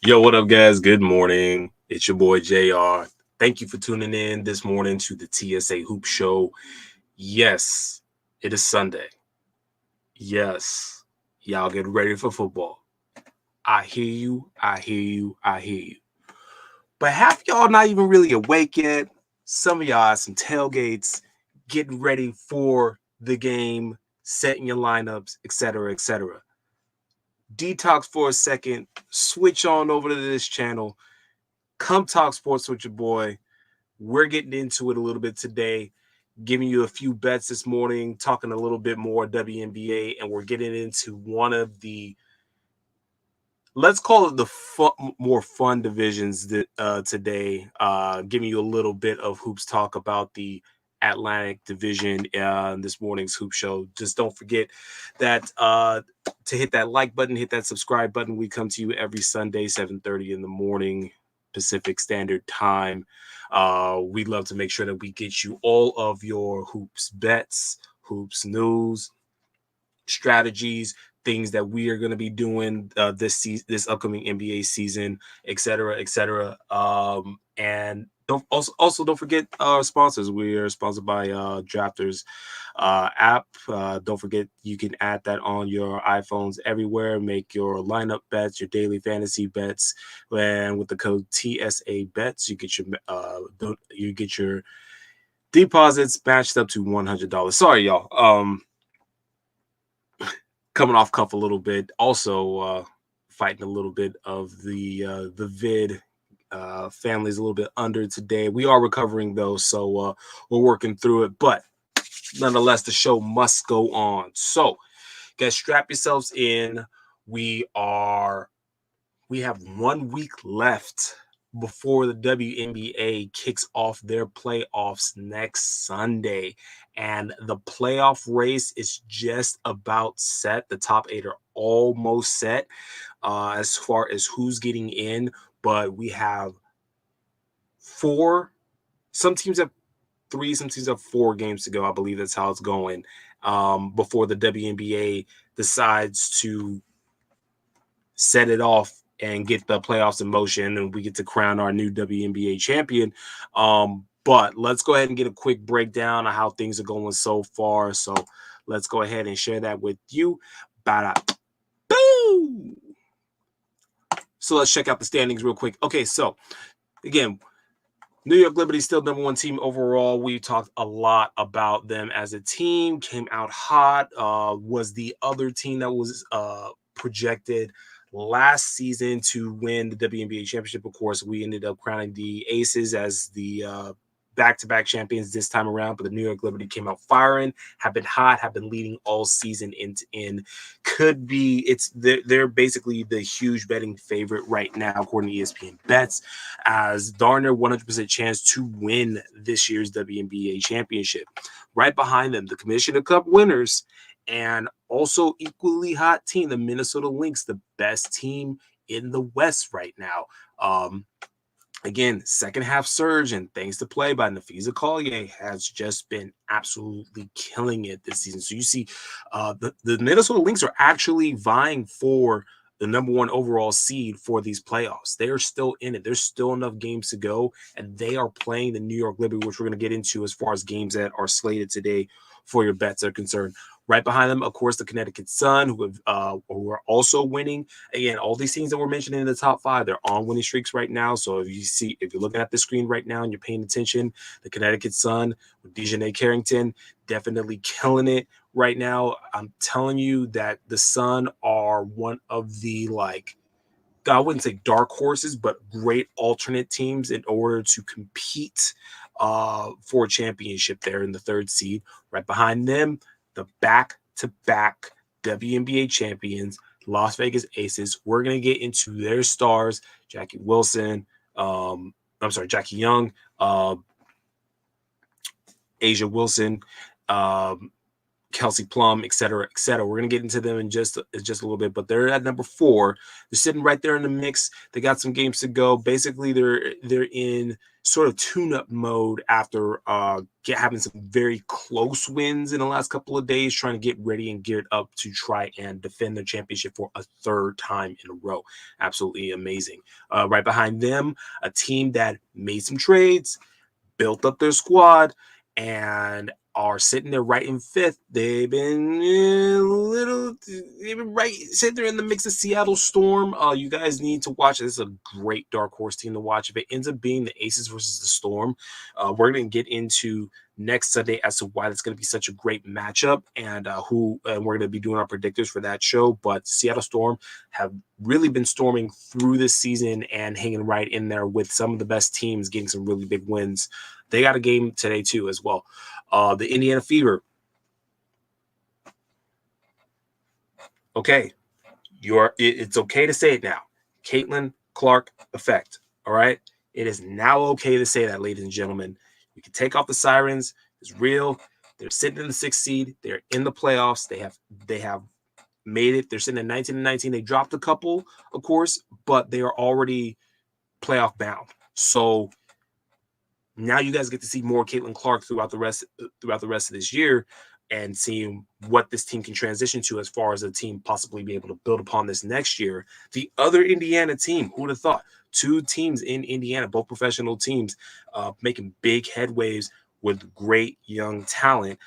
Yo, what up, guys? Good morning. It's your boy JR. Thank you for tuning in this morning to the TSA Hoop Show. Yes, it is Sunday. Yes, y'all get ready for football. I hear you. I hear you. I hear you. But half y'all not even really awake yet. Some of y'all some tailgates, getting ready for the game, setting your lineups, etc., etc. Detox for a second. Switch on over to this channel. Come talk sports with your boy. We're getting into it a little bit today, giving you a few bets this morning, talking a little bit more WNBA, and we're getting into one of the, let's call it the more fun divisions that, today, giving you a little bit of hoops talk about the Atlantic Division in this morning's Hoop Show. Just don't forget that to hit that like button, hit that subscribe button. We come to you every Sunday, 7:30 in the morning, Pacific Standard Time. We'd love to make sure that we get you all of your hoops bets, hoops news, strategies, things that we are going to be doing this upcoming NBA season, etc., etc. And don't forget our sponsors. We are sponsored by Drafters app. Don't forget you can add that on your iPhones everywhere. Make your lineup bets, your daily fantasy bets, and with the code TSA bets, you get your deposits matched up to $100. Sorry, y'all. Coming off cuff a little bit. Also, fighting a little bit of the vid. Family's a little bit under today. We are recovering though, so we're working through it. But nonetheless, the show must go on. So, guys, strap yourselves in. We have 1 week left before the WNBA kicks off their playoffs next Sunday. And the playoff race is just about set. The top 8 are almost set as far as who's getting in. But we have 4. Some teams have 3, some teams have 4 games to go. I believe that's how it's going before the WNBA decides to set it off and get the playoffs in motion, and we get to crown our new WNBA champion. But let's go ahead and get a quick breakdown of how things are going so far. So let's go ahead and share that with you. Boom! So let's check out the standings real quick. Okay, so again, New York Liberty still number 1 team overall. We talked a lot about them as a team. Came out hot. Was the other team that was projected last season to win the WNBA championship. Of course, we ended up crowning the Aces as the back-to-back champions this time around, but the New York Liberty came out firing, have been hot, have been leading all season in. Could be, they're basically the huge betting favorite right now, according to ESPN Bets, as darn near 100% chance to win this year's WNBA championship. Right behind them, the Commissioner Cup winners, and also equally hot team, the Minnesota Lynx, the best team in the West right now. Again, second half surge, and thanks to play by Nafisa Collier, has just been absolutely killing it this season. So you see the Minnesota Lynx are actually vying for the number 1 overall seed for these playoffs. They are still in it. There's still enough games to go, and they are playing the New York Liberty, which we're going to get into as far as games that are slated today for your bets are concerned. Right behind them, of course, the Connecticut Sun, who are also winning. Again, all these teams that we're mentioning in the top 5, they're on winning streaks right now. So if you're looking at the screen right now and you're paying attention, the Connecticut Sun with Dejanay Carrington definitely killing it right now. I'm telling you that the Sun are one of the, I wouldn't say dark horses, but great alternate teams in order to compete for a championship there in the 3rd seed. Right behind them, the back-to-back WNBA champions, Las Vegas Aces. We're going to get into their stars, Jackie Young, Asia Wilson, Kelsey Plum, et cetera, et cetera. We're going to get into them in just a little bit, but they're at number 4. They're sitting right there in the mix. They got some games to go. Basically, they're in sort of tune-up mode after having some very close wins in the last couple of days, trying to get ready and geared up to try and defend their championship for a 3rd time in a row. Absolutely amazing. Right behind them, a team that made some trades, built up their squad, and are sitting there right in 5th. They've been right sitting there in the mix of Seattle Storm. You guys need to watch. This is a great dark horse team to watch. If it ends up being the Aces versus the Storm, we're going to get into next Sunday as to why that's going to be such a great matchup, and we're going to be doing our predictors for that show. But Seattle Storm have really been storming through this season and hanging right in there with some of the best teams, getting some really big wins. They got a game today too as well. The Indiana Fever. Okay, it's okay to say it now. Caitlin Clark effect. All right, it is now okay to say that, ladies and gentlemen. You can take off the sirens. It's real. They're sitting in the 6th seed. They're in the playoffs. They have made it. They're sitting at 19-19. They dropped a couple, of course, but they are already playoff bound. So now you guys get to see more Caitlin Clark throughout the rest of this year, and seeing what this team can transition to as far as a team possibly be able to build upon this next year. The other Indiana team, who would have thought? 2 teams in Indiana, both professional teams, making big headways with great young talent,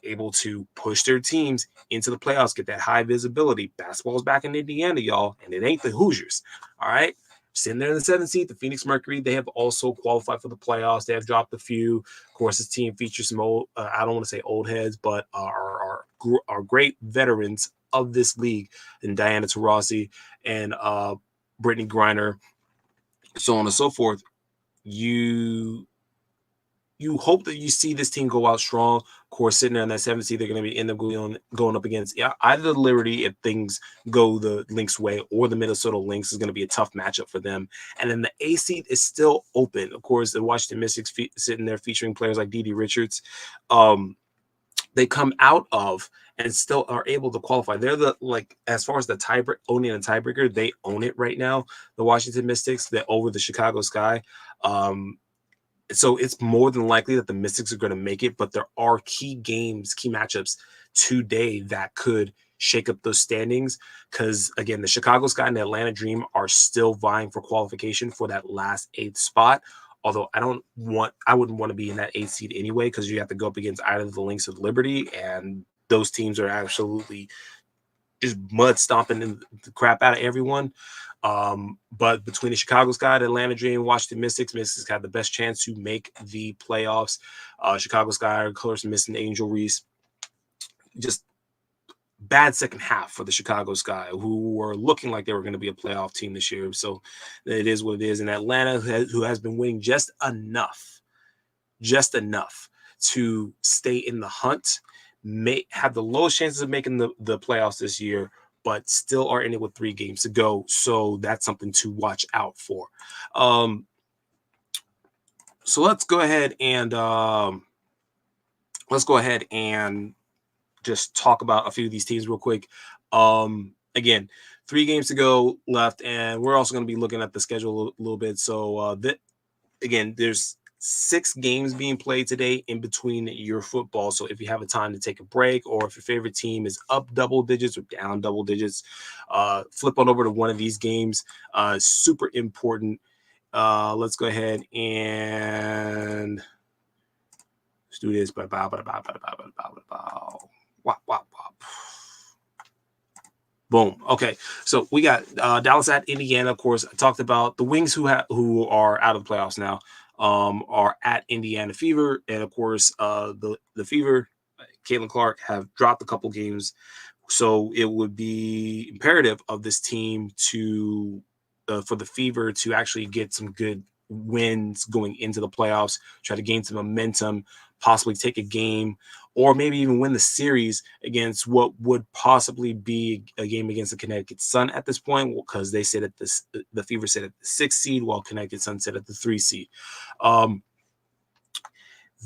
able to push their teams into the playoffs, get that high visibility. Basketball's back in Indiana, y'all, and it ain't the Hoosiers. All right. Sitting there in the 7th seed, the Phoenix Mercury, they have also qualified for the playoffs. They have dropped a few. Of course, this team features some old, I don't want to say old heads, but are great veterans of this league, and Diana Taurasi and Brittany Griner, so on and so forth. You hope that you see this team go out strong. Of course, sitting there in that 7th seed, they're going to be going up against either the Liberty, if things go the Lynx way, or the Minnesota Lynx is going to be a tough matchup for them. And then the A seed is still open. Of course, the Washington Mystics sitting there featuring players like Dee Richards. They come out of and still are able to qualify. They're as far as the owning a tiebreaker, they own it right now. The Washington Mystics, they're over the Chicago Sky. So it's more than likely that the Mystics are going to make it, but there are key matchups today that could shake up those standings. Because again, the Chicago Sky and the Atlanta Dream are still vying for qualification for that last 8th spot. Although I wouldn't want to be in that 8th seed anyway, because you have to go up against either the Lynx or the Liberty, and those teams are absolutely just mud stomping the crap out of everyone. But between the Chicago Sky, the Atlanta Dream, Washington Mystics have the best chance to make the playoffs. Chicago Sky, of course, missing Angel Reese. Just bad second half for the Chicago Sky, who were looking like they were going to be a playoff team this year. So it is what it is. And Atlanta, who has been winning just enough to stay in the hunt, may have the lowest chances of making the playoffs this year, but still are in it with 3 games to go. So that's something to watch out for. So let's go ahead and just talk about a few of these teams real quick. Again, 3 games to go left, and we're also going to be looking at the schedule a little bit. So again, there's 6 games being played today in between your football. So if you have a time to take a break, or if your favorite team is up double digits or down double digits, flip on over to one of these games. Super important. Let's go ahead and let's do this. Boom. Okay, so we got Dallas at Indiana. Of course, I talked about the Wings, who are out of the playoffs now, are at Indiana Fever, and of course, the Fever, Caitlin Clark, have dropped a couple games, so it would be imperative of this team to for the Fever to actually get some good wins going into the playoffs, try to gain some momentum, possibly take a game, or maybe even win the series against what would possibly be a game against the Connecticut Sun at this point, because they sit at the Fever sit at the 6th seed, while Connecticut Sun sit at the 3 seed.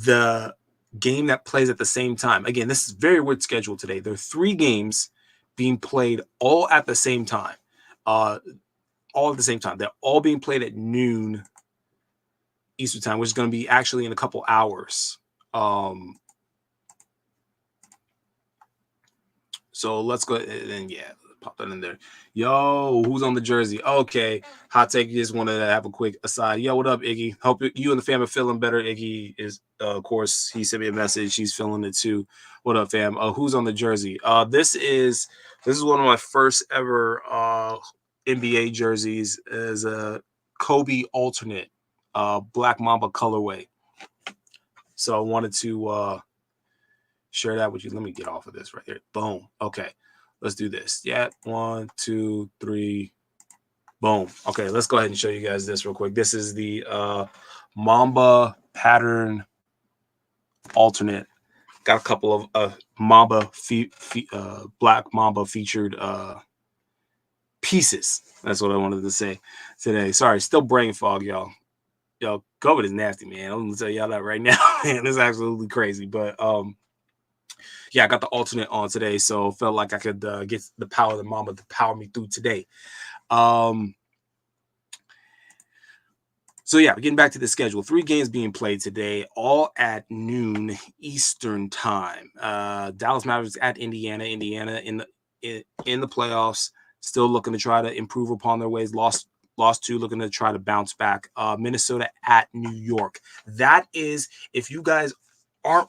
The game that plays at the same time. Again, this is very weird schedule today. There are 3 games being played all at the same time. All at the same time. They're all being played at noon Eastern time, which is going to be actually in a couple hours. So let's go and yeah, pop that in there. Yo, who's on the jersey? Okay, hot take. You just wanted to have a quick aside. Yo, what up, Iggy? Hope you and the fam are feeling better. Iggy is, of course, he sent me a message. He's feeling it too. What up, fam? Who's on the jersey? This is one of my first ever NBA jerseys. As a Kobe alternate, Black Mamba colorway. So I wanted to share that with you. Let me get off of this right here. Boom. Okay. Let's do this. Yeah. 1, 2, 3. Boom. Okay. Let's go ahead and show you guys this real quick. This is the Mamba pattern alternate. Got a couple of Mamba Black Mamba featured pieces. That's what I wanted to say today. Sorry. Still brain fog, y'all. Yo, COVID is nasty, man. I'm gonna tell y'all that right now. Man, it's absolutely crazy. But yeah, I got the alternate on today, so felt like I could get the power of the Mamba to power me through today. So yeah, getting back to the schedule. 3 games being played today, all at noon Eastern time. Dallas Mavericks at Indiana. Indiana in the playoffs, still looking to try to improve upon their ways. Lost 2, looking to try to bounce back. Minnesota at New York. That is, if you guys have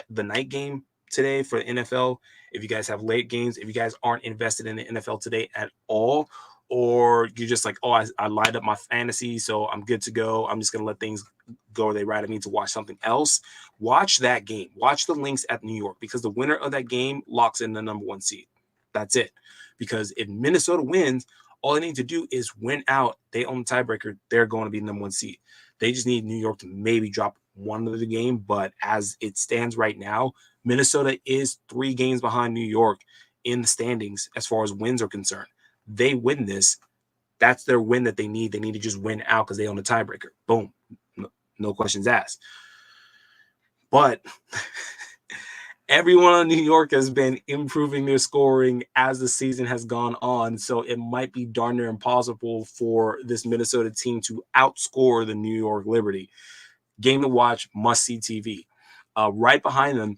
the night game today for the NFL, if you guys have late games, if you guys aren't invested in the NFL today at all, or you're just like, oh, I lined up my fantasy, so I'm good to go. I'm just gonna let things go where they ride. I need to watch something else. Watch that game. Watch the Lynx at New York, because the winner of that game locks in the number 1 seed. That's it. Because if Minnesota wins, all they need to do is win out. They own the tiebreaker. They're going to be the number 1 seed. They just need New York to maybe drop one of the game. But as it stands right now, Minnesota is 3 games behind New York in the standings as far as wins are concerned. They win this. That's their win that they need. They need to just win out because they own the tiebreaker. Boom. No questions asked. But everyone in New York has been improving their scoring as the season has gone on. So it might be darn near impossible for this Minnesota team to outscore the New York Liberty. Game to watch, must-see TV. Right behind them,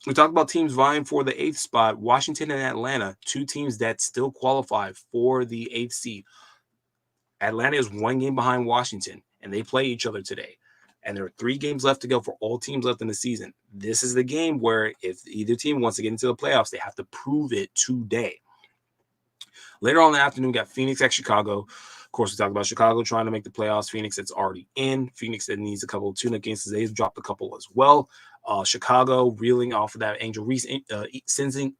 we talked about teams vying for the 8th spot. Washington and Atlanta, 2 teams that still qualify for the 8th seed. Atlanta is 1 game behind Washington, and they play each other today. And there are 3 games left to go for all teams left in the season. This is the game where if either team wants to get into the playoffs, they have to prove it today. Later on in the afternoon, we got Phoenix at Chicago. Of course, we talked about Chicago trying to make the playoffs. Phoenix that's already in. Phoenix that needs a couple of tune-up games. They've dropped a couple as well. Chicago reeling off of that Angel Reese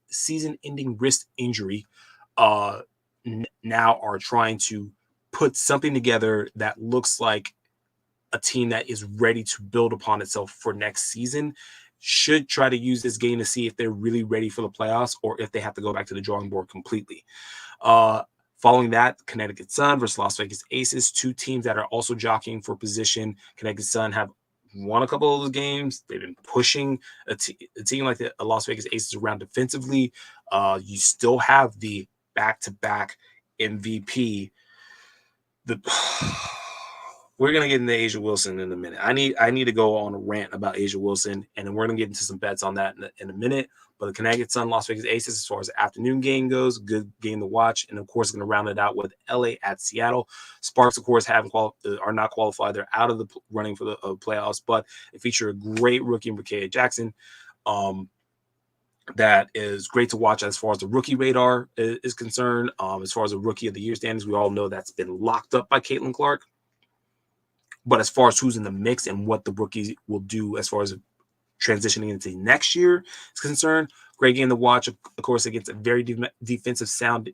season-ending wrist injury. Now are trying to put something together that looks like a team that is ready to build upon itself for next season. Should try to use this game to see if they're really ready for the playoffs or if they have to go back to the drawing board completely. Following that, Connecticut Sun versus Las Vegas Aces, 2 teams that are also jockeying for position. Connecticut Sun have won a couple of those games. They've been pushing a team like the Las Vegas Aces around defensively. You still have the back-to-back MVP. We're gonna get into Asia Wilson in a minute. I need to go on a rant about Asia Wilson, and then we're gonna get into some bets on that in a minute. But the Connecticut Sun, Las Vegas Aces, as far as the afternoon game goes, good game to watch, and of course, going to round it out with LA at Seattle. Sparks, of course, are not qualified; they're out of the running for the playoffs, but they feature a great rookie, Mikael Jackson. That is great to watch as far as the rookie radar is concerned. As far as the rookie of the year standings, we all know that's been locked up by Caitlin Clark. But as far as who's in the mix and what the rookies will do as far as transitioning into next year is concerned, great game to watch. Of course, against a very defensive sound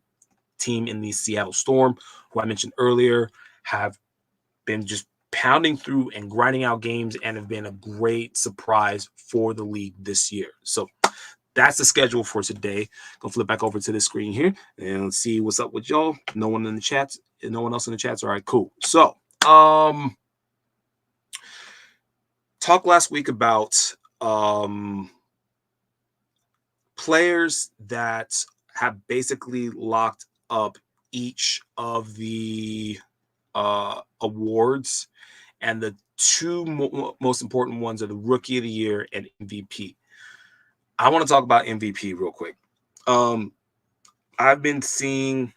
team in the Seattle Storm, who I mentioned earlier, have been just pounding through and grinding out games and have been a great surprise for the league this year. So that's the schedule for today. Go flip back over to the screen here and see what's up with y'all. No one in the chats. No one else in the chats. All right, cool. So, talked last week about players that have basically locked up each of the awards, and the two most important ones are the Rookie of the Year and MVP. I want to talk about MVP real quick. I've been seeing.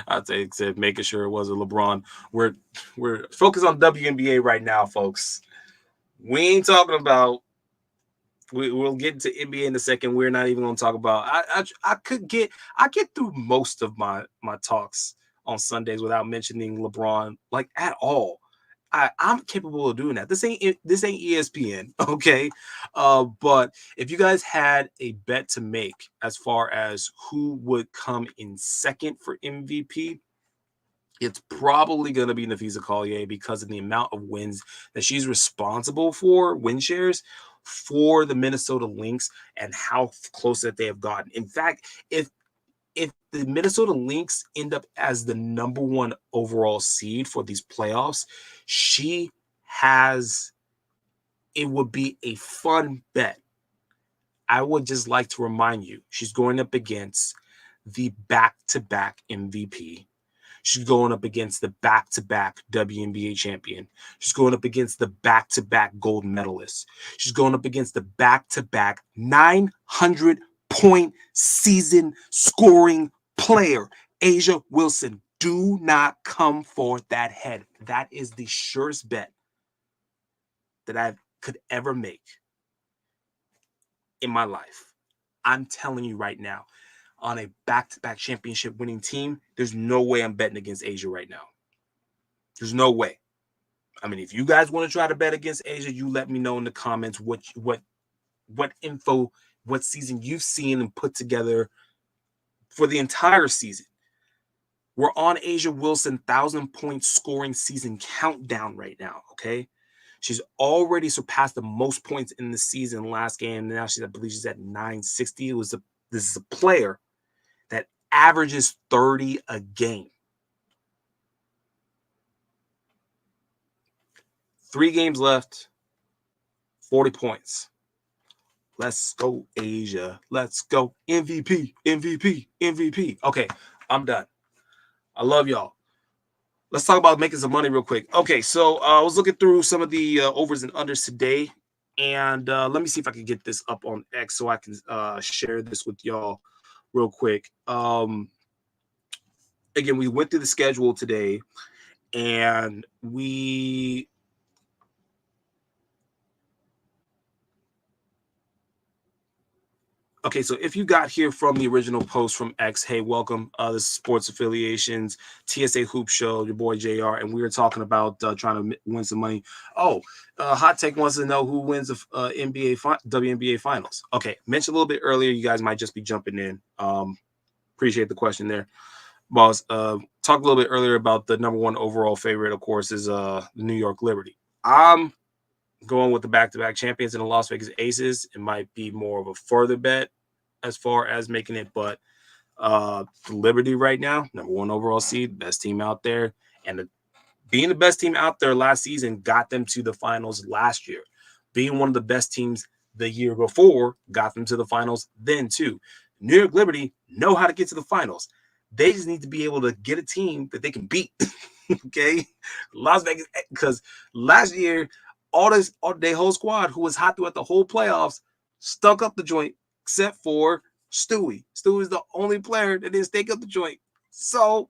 I'd say said making sure it wasn't LeBron. We're focused on WNBA right now, folks. We ain't talking about. We'll get into NBA in a second. We're not even going to talk about. I get through most of my talks on Sundays without mentioning LeBron like at all. I'm capable of doing that. This ain't ESPN, okay? But if you guys had a bet to make as far as who would come in second for MVP, it's probably going to be Nafisa Collier because of the amount of wins that she's responsible for, win shares for the Minnesota Lynx, and how close that they have gotten. In fact, if the Minnesota Lynx end up as the number one overall seed for these playoffs, she has, it would be a fun bet. I would just like to remind you, she's going up against the back-to-back MVP. She's going up against the back-to-back WNBA champion. She's going up against the back-to-back gold medalist. She's going up against the back-to-back 900-point season scoring player, A'ja Wilson. Do not come for that head. That is the surest bet that I could ever make in my life. I'm telling you right now, on a back-to-back championship winning team, there's no way I'm betting against A'ja right now. There's no way. I mean, if you guys want to try to bet against A'ja, you let me know in the comments what info, what season you've seen and put together for the entire season. We're on A'ja Wilson 1,000-point scoring season countdown right now, okay? She's already surpassed the most points in the season last game. Now I believe she's at 960. This is a player that averages 30 a game. 3 games left, 40 points. Let's go, A'ja. Let's go. MVP, MVP, MVP. Okay, I'm done. I love y'all. Let's talk about making some money real quick. Okay, so I was looking through some of the overs and unders today, and let me see if I can get this up on X so I can share this with y'all real quick. Again, we went through the schedule today, and we okay, so if you got here from the original post from X, hey, welcome. This is Sports Affiliations, TSA Hoop Show, your boy JR, and we were talking about trying to win some money. Oh, Hot Take wants to know who wins the WNBA Finals. Okay, mentioned a little bit earlier. You guys might just be jumping in. Appreciate the question there. Boss, talked a little bit earlier about the number one overall favorite, of course, is the New York Liberty. I'm going with the back-to-back champions in the Las Vegas Aces. It might be more of a further bet as far as making it, but Liberty right now, number one overall seed, best team out there, and being the best team out there last season got them to the finals last year. Being one of the best teams the year before got them to the finals then too. New York Liberty know how to get to the finals. They just need to be able to get a team that they can beat. Okay, Las Vegas, because last year their whole squad who was hot throughout the whole playoffs stuck up the joint except for Stewie. Stewie's the only player that didn't stake up the joint. So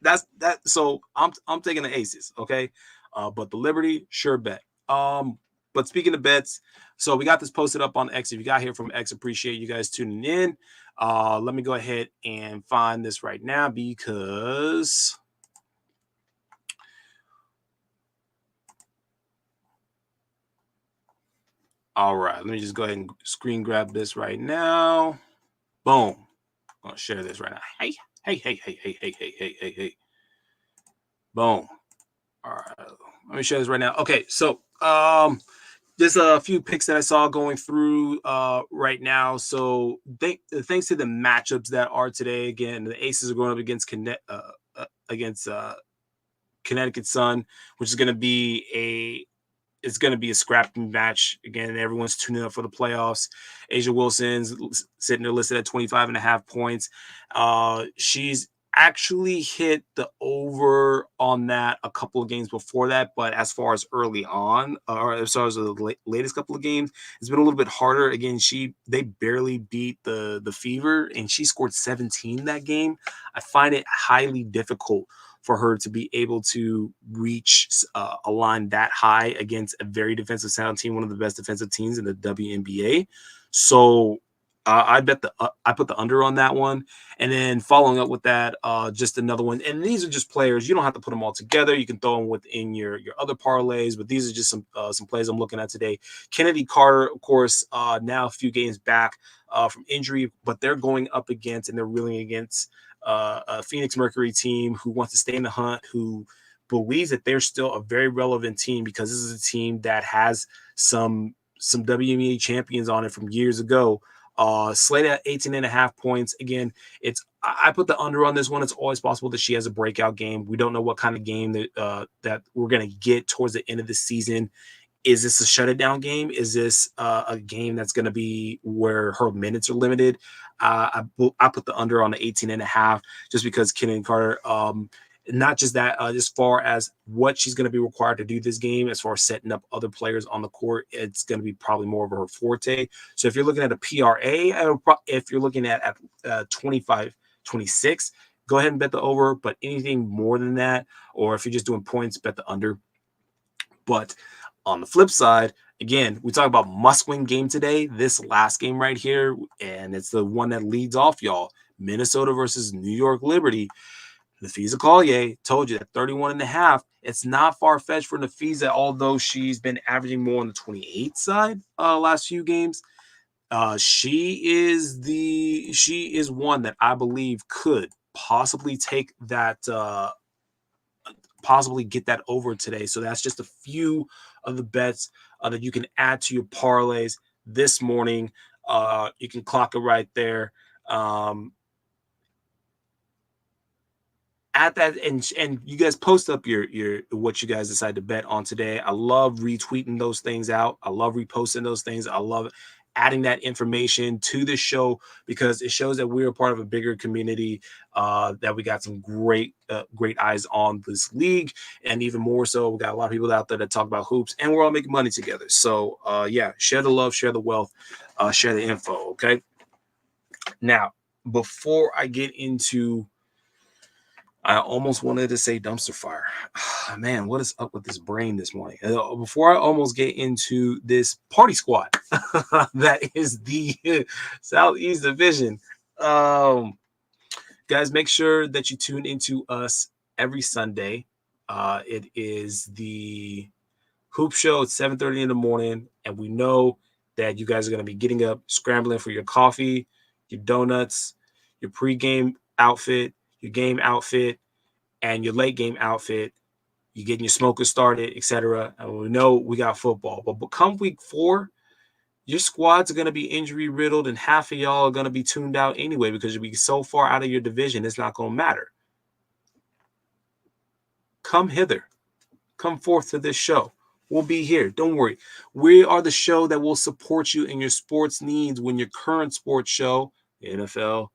that's that. So I'm taking the Aces, okay? But the Liberty, sure bet. But speaking of bets, so we got this posted up on X. If you got here from X, appreciate you guys tuning in. Let me go ahead and find this right now because all right, let me just go ahead and screen grab this right now. Boom. I'm gonna share this right now. Hey. Boom. All right. Let me share this right now. Okay, so there's a few picks that I saw going through right now. So thanks to the matchups that are today. Again, the Aces are going up against Connecticut Sun, which is going to be it's going to be a scrapping match. Again, everyone's tuning up for the playoffs. Asia Wilson's sitting there listed at 25.5 points. She's actually hit the over on that a couple of games before that, but as far as early on, or as far as the latest couple of games, it's been a little bit harder. Again, they barely beat the Fever, and she scored 17 that game. I find it highly difficult for her to be able to reach a line that high against a very defensive sound team, one of the best defensive teams in the WNBA. So I put the under on that one, and then following up with that, just another one. And these are just players. You don't have to put them all together. You can throw them within your other parlays, but these are just some plays I'm looking at today. Kennedy Carter, of course, now a few games back from injury, but they're going up against and they're reeling against a Phoenix Mercury team who wants to stay in the hunt, who believes that they're still a very relevant team because this is a team that has some WNBA champions on it from years ago. Slated at 18.5 points. Again, I put the under on this one. It's always possible that she has a breakout game. We don't know what kind of game that we're going to get towards the end of the season. Is this a shut it down game? Is this a game that's going to be where her minutes are limited? I put the under on the 18.5 just because Kennedy Carter, not just that, as far as what she's going to be required to do this game, as far as setting up other players on the court, it's going to be probably more of her forte. So if you're looking at a PRA, if you're looking at 25, 26, go ahead and bet the over. But anything more than that, or if you're just doing points, bet the under. But on the flip side, again, we talk about must-win game today, this last game right here, and it's the one that leads off, y'all. Minnesota versus New York Liberty. Nafisa Collier told you that 31.5. It's not far-fetched for Nafisa, although she's been averaging more on the 28 side last few games. She is one that I believe could possibly take that possibly get that over today. So that's just a few of the bets that you can add to your parlays this morning. You can clock it right there. At that, and you guys post up your what you guys decide to bet on today. I love retweeting those things out. I love reposting those things. I love adding that information to the show because it shows that we're a part of a bigger community, that we got some great eyes on this league, and even more so, we got a lot of people out there that talk about hoops, and we're all making money together. So yeah, share the love, share the wealth, share the info. Okay. Now, before I get into, I almost wanted to say dumpster fire. Man, what is up with this brain this morning? Before I almost get into this party squad, that is the Southeast Division. Guys, make sure that you tune into us every Sunday. It is the Hoop Show at 7:30 in the morning, and we know that you guys are going to be getting up, scrambling for your coffee, your donuts, your pregame outfit, your game outfit, and your late game outfit. You're getting your smoker started, etc. And we know we got football, but come week 4, your squads are going to be injury riddled, and half of y'all are going to be tuned out anyway because you'll be so far out of your division, it's not going to matter. Come hither, come forth to this show. We'll be here. Don't worry. We are the show that will support you in your sports needs when your current sports show, NFL,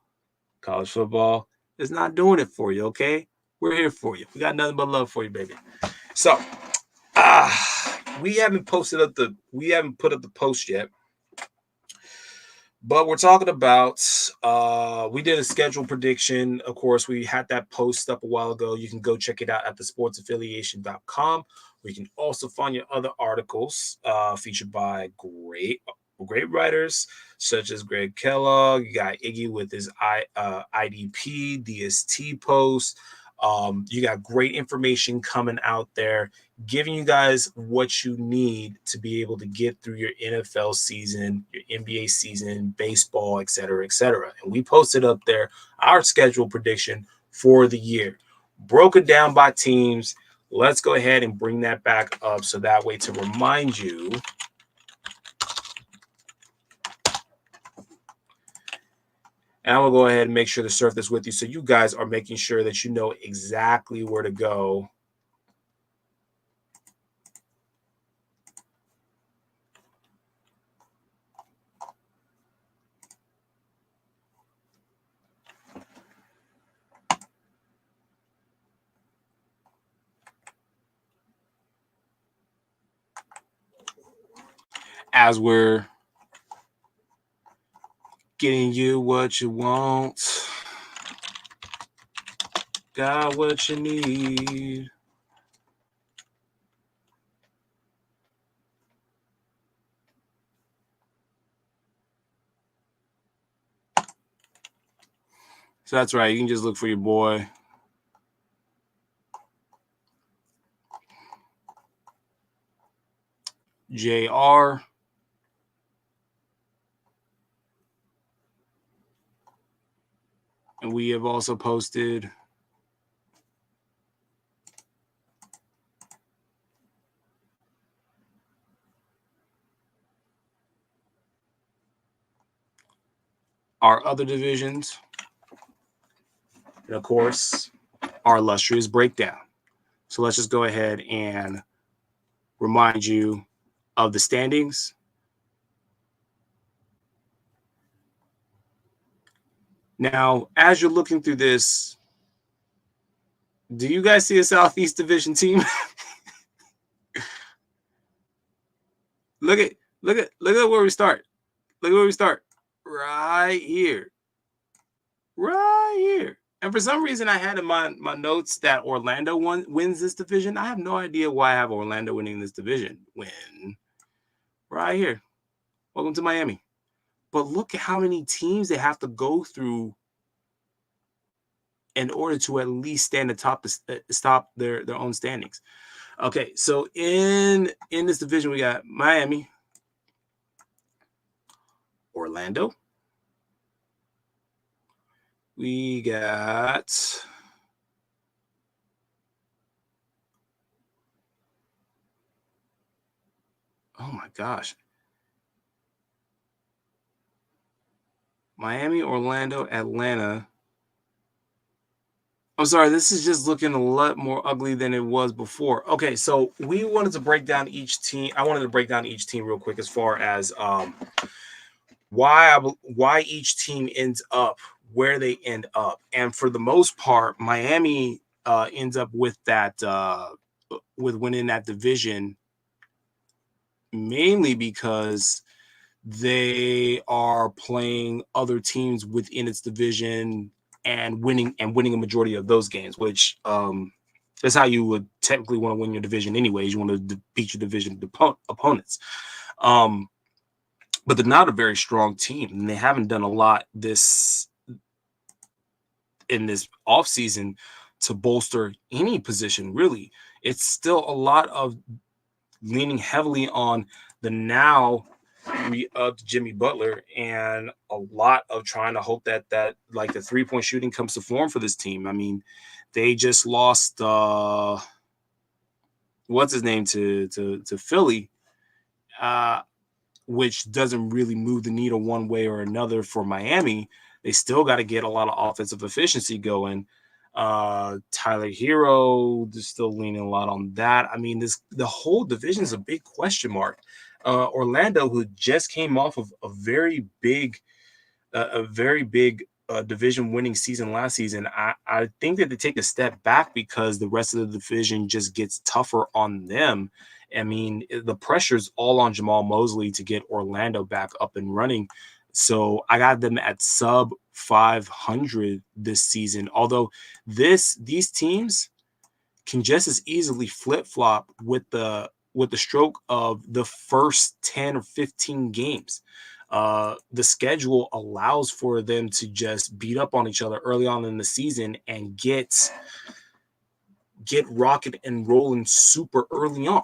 college football, is not doing it for you, okay? We're here for you. We got nothing but love for you, baby. So, we haven't put up the post yet, but we're talking about, we did a schedule prediction. Of course, we had that post up a while ago. You can go check it out at thesportsaffiliation.com, where you can also find your other articles featured by great writers such as Greg Kellogg. You got Iggy with his IDP, DST post. You got great information coming out there, giving you guys what you need to be able to get through your NFL season, your NBA season, baseball, et cetera, et cetera. And we posted up there our schedule prediction for the year, broken down by teams. Let's go ahead and bring that back up so that way to remind you. And I will go ahead and make sure to surf this with you so you guys are making sure that you know exactly where to go as we're getting you what you want, got what you need. So that's right. You can just look for your boy. JR. And we have also posted our other divisions. And of course, our illustrious breakdown. So let's just go ahead and remind you of the standings. Now, as you're looking through this, do you guys see a Southeast Division team? look at where we start. Look at where we start. Right here. Right here. And for some reason, I had in my notes that Orlando wins this division. I have no idea why I have Orlando winning this division. Win. Right here. Welcome to Miami. But look at how many teams they have to go through in order to at least stand atop stop their own standings. Okay, so in this division, we got Miami, Orlando. We got oh my gosh. Miami, Orlando, Atlanta. I'm sorry, this is just looking a lot more ugly than it was before. Okay, so we wanted to break down each team. I wanted to break down each team real quick as far as why each team ends up where they end up. And for the most part, Miami ends up with that with winning that division mainly because they are playing other teams within its division and winning a majority of those games, which that's how you would technically want to win your division anyways. You want to beat your division opponents. But they're not a very strong team, and they haven't done a lot in this offseason to bolster any position, really. It's still a lot of leaning heavily on the now re-upped Jimmy Butler and a lot of trying to hope that like the three-point shooting comes to form for this team. I mean, they just lost what's his name to Philly, which doesn't really move the needle one way or another for Miami. They still got to get a lot of offensive efficiency going. Tyler Hero, they're still leaning a lot on that. I mean, the whole division is a big question mark. Orlando, who just came off of a very big division winning season last season, I think that they take a step back because the rest of the division just gets tougher on them. I mean, the pressure's all on Jamal Mosley to get Orlando back up and running. So I got them at sub 500 this season. Although these teams can just as easily flip-flop with the stroke of the first 10 or 15 games. The schedule allows for them to just beat up on each other early on in the season and get rocket and rolling super early on.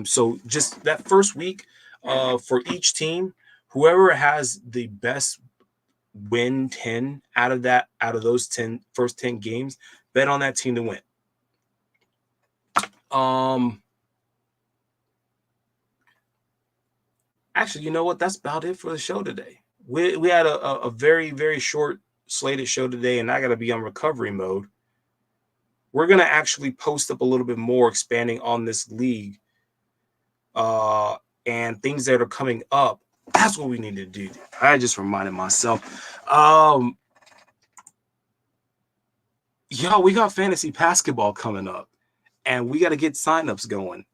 So just that first week for each team, whoever has the best win 10 out of those first 10 games, bet on that team to win. Actually, you know what? That's about it for the show today. We had a very, very short slated show today, and I got to be on recovery mode. We're going to actually post up a little bit more expanding on this league and things that are coming up. That's what we need to do. I just reminded myself. Yo, we got fantasy basketball coming up, and we got to get signups going.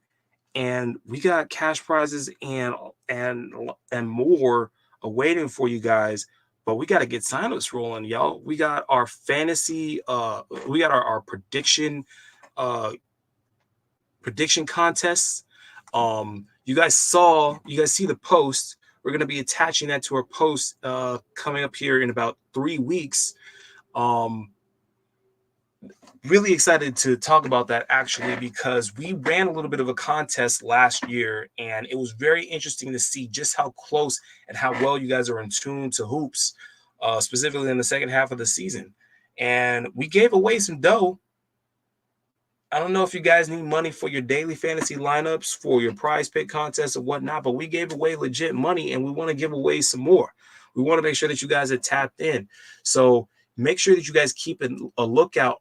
and we got cash prizes and more awaiting for you guys. But we got to get signups rolling, y'all. We got our fantasy, we got our uh prediction contests. You guys see the post. We're gonna be attaching that to our post coming up here in about 3 weeks. Um, really excited to talk about that actually, because we ran a little bit of a contest last year, and it was very interesting to see just how close and how well you guys are in tune to hoops, specifically in the second half of the season. And we gave away some dough. I don't know if you guys need money for your daily fantasy lineups, for your prize pick contests or whatnot, but we gave away legit money, and we want to give away some more. We want to make sure that you guys are tapped in. So make sure that you guys keep a lookout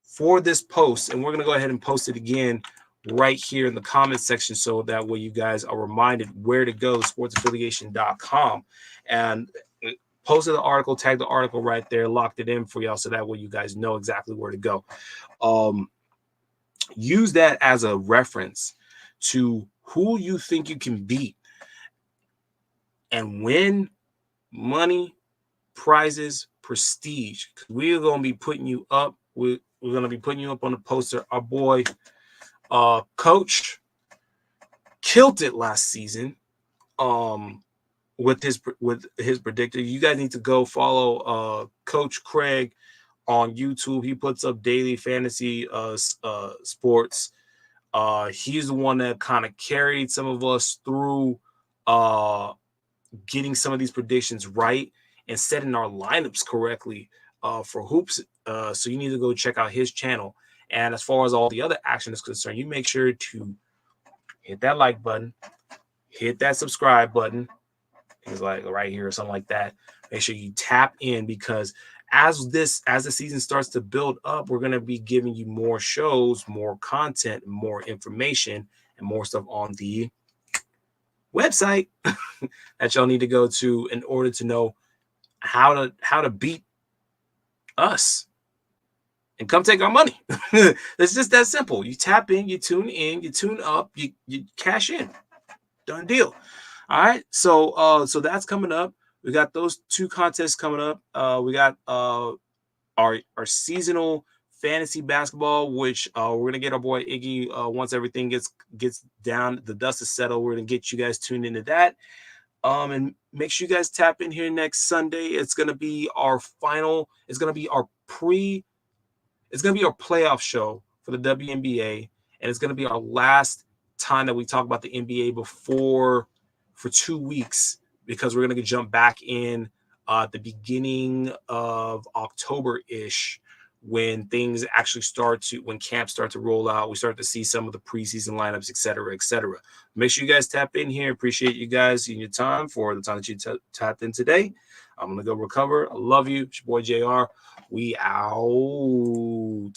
for this post, and we're going to go ahead and post it again right here in the comment section, so that way you guys are reminded where to go, sportsaffiliation.com, and posted the article, tagged the article right there, locked it in for y'all, so that way you guys know exactly where to go. Use that as a reference to who you think you can beat and win money, prizes, prestige. We're going to be putting you up. We're going to be putting you up on the poster. Our boy, Coach, killed it last season with his predictor. You guys need to go follow Coach Craig on YouTube. He puts up daily fantasy sports. He's the one that kind of carried some of us through getting some of these predictions right and setting our lineups correctly for hoops. So you need to go check out his channel. And as far as all the other action is concerned, you make sure to hit that like button, hit that subscribe button. It's like right here or something like that. Make sure you tap in, because as the season starts to build up, we're going to be giving you more shows, more content, more information, and more stuff on the website that y'all need to go to in order to know how to beat us and come take our money. It's just that simple. You tap in, you tune up, you cash in. Done deal. All right. So that's coming up. We got those 2 contests coming up. We got our seasonal fantasy basketball, which we're gonna get our boy Iggy once everything gets down, the dust is settled. We're gonna get you guys tuned into that. And make sure you guys tap in here next Sunday. It's gonna be our final. It's gonna be our playoff show for the WNBA, and it's gonna be our last time that we talk about the NBA for 2 weeks, because we're gonna jump back in at the beginning of October-ish, when things actually when camps start to roll out. We start to see some of the preseason lineups, et cetera, et cetera. Make sure you guys tap in here. Appreciate you guys and your time for the time that you tapped in today. I'm going to go recover. I love you. It's your boy JR. We out.